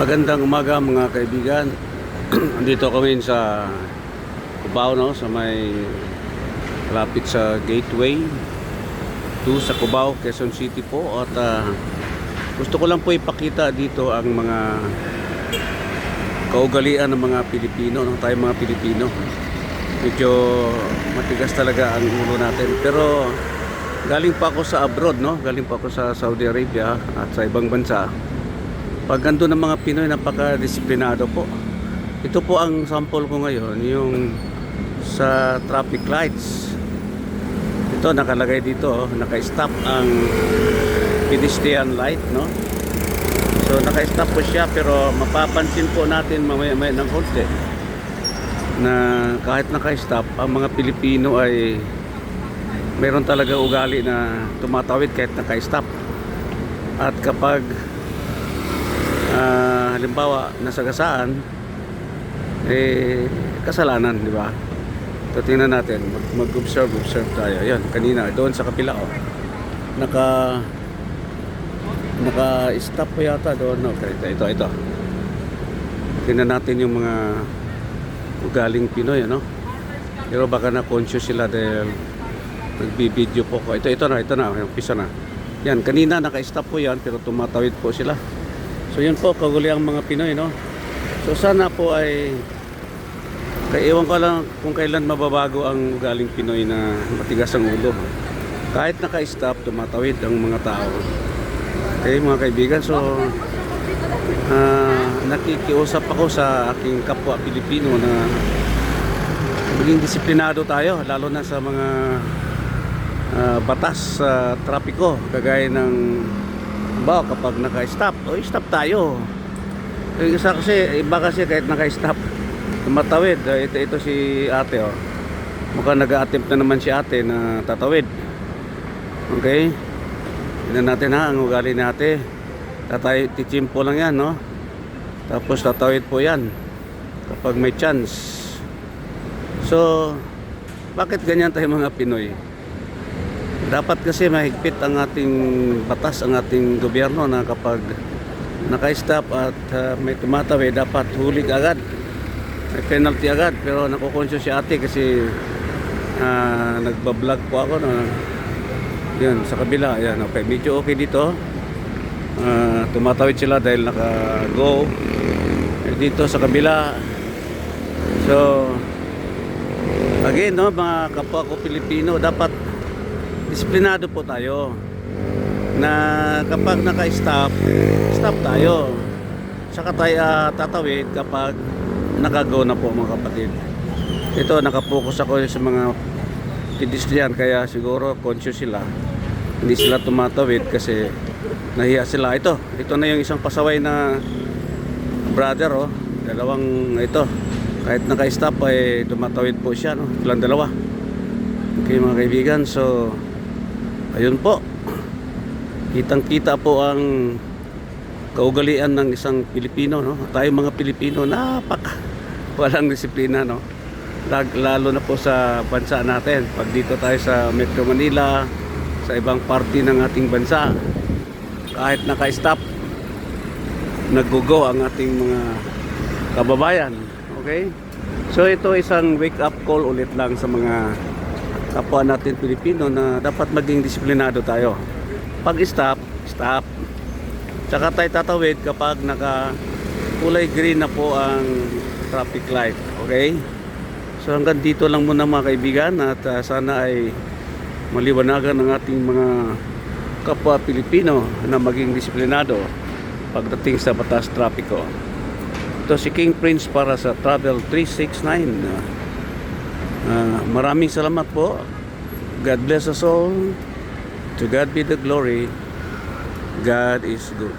Magandang umaga mga kaibigan. Andito ako ngayon sa Cubao, no? Sa may lapit sa Gateway 2 sa Cubao, Quezon City po. At gusto ko lang po ipakita dito ang mga kaugalian ng mga Pilipino, no? Tayo mga Pilipino, medyo matigas talaga ang ulo natin. Pero galing pa ako sa abroad, no? Galing pa ako sa Saudi Arabia at sa ibang bansa. Pag gando ng mga Pinoy, napaka-disiplinado po. Ito po ang sample ko ngayon, yung sa traffic lights. Ito nakalagay dito, naka-stop ang pedestrian light, no? So naka-stop po siya, pero mapapansin po natin mamaya-maya ng konti na kahit naka-stop, ang mga Pilipino ay mayroon talaga ugali na tumatawid kahit naka-stop. At kapag halimbawa nasagasaan, kasalanan, di ba? So tingnan natin, mag-observe tayo. Ayun, kanina doon sa kapila, naka-stop po yata doon, no? Ito. Tingnan natin yung mga ugaling Pinoy, ano? Pero baka na-conscious sila dahil nagbibideo po ko. Ito na, yung pisa na. Yan, kanina naka-stop po yan, pero tumatawid po sila. So yun po, kaugaliang mga Pinoy, no? So sana po ay kaiwan ko lang kung kailan mababago ang ugaling Pinoy na matigas ang ulo. Kahit naka-stop, tumatawid ang mga tao. Okay, mga kaibigan, so nakikiusap ako sa aking kapwa Pilipino na maging disiplinado tayo, lalo na sa mga batas sa trapiko, kagaya ng kapag naka-stop, stop tayo. Isa kasi, iba kasi kahit naka-stop, tumatawid. Ito si ate, mukhang nag-a-attempt na naman si ate na tatawid. Okay, tignan natin ang ugali ni ate. Tichimpo lang yan, no? Tapos tatawid po yan kapag may chance. So bakit ganyan tayo mga Pinoy? Dapat kasi mahigpit ang ating batas, ang ating gobyerno, na kapag naka-stop at may tumatawid, dapat huli agad, may penalty agad. Pero nakukonsyo si ate kasi nagbablog po ako, no? Yan, sa kabila, yan, okay, medyo okay dito. Tumatawid sila dahil naka-go. Dito sa kabila, so again, no, mga kapwa ko Pilipino, dapat disiplinado po tayo na kapag naka-stop, stop tayo. Saka tayo tatawid kapag naka-go na po, mga kapatid. Ito, nakapokus ako sa mga pedestrian, kaya siguro conscious sila. Hindi sila tumatawid kasi nahiya sila. Ito na yung isang pasaway na brother, dalawang ito. Kahit naka-stop ay tumatawid po siya, no? Ilang dalawa. Okay, mga kaibigan, so ayun po, kitang-kita po ang kaugalian ng isang Pilipino, no? Tayo mga Pilipino, walang disiplina, no? Lalo na po sa bansa natin. Pag dito tayo sa Metro Manila, sa ibang parte ng ating bansa, kahit naka-stop, nag-go ang ating mga kababayan. Okay? So ito isang wake-up call ulit lang sa mga kapwa natin Pilipino na dapat maging disiplinado tayo. Pag stop. Tsaka tayo tatawid kapag naka kulay green na po ang traffic light. Okay? So hanggang dito lang muna, mga kaibigan, at sana ay maliwanagan ng ating mga kapwa Pilipino na maging disiplinado pagdating sa batas trapiko. Ito si King Prince para sa Travel 369. Maraming salamat po. God bless us all. To God be the glory. God is good.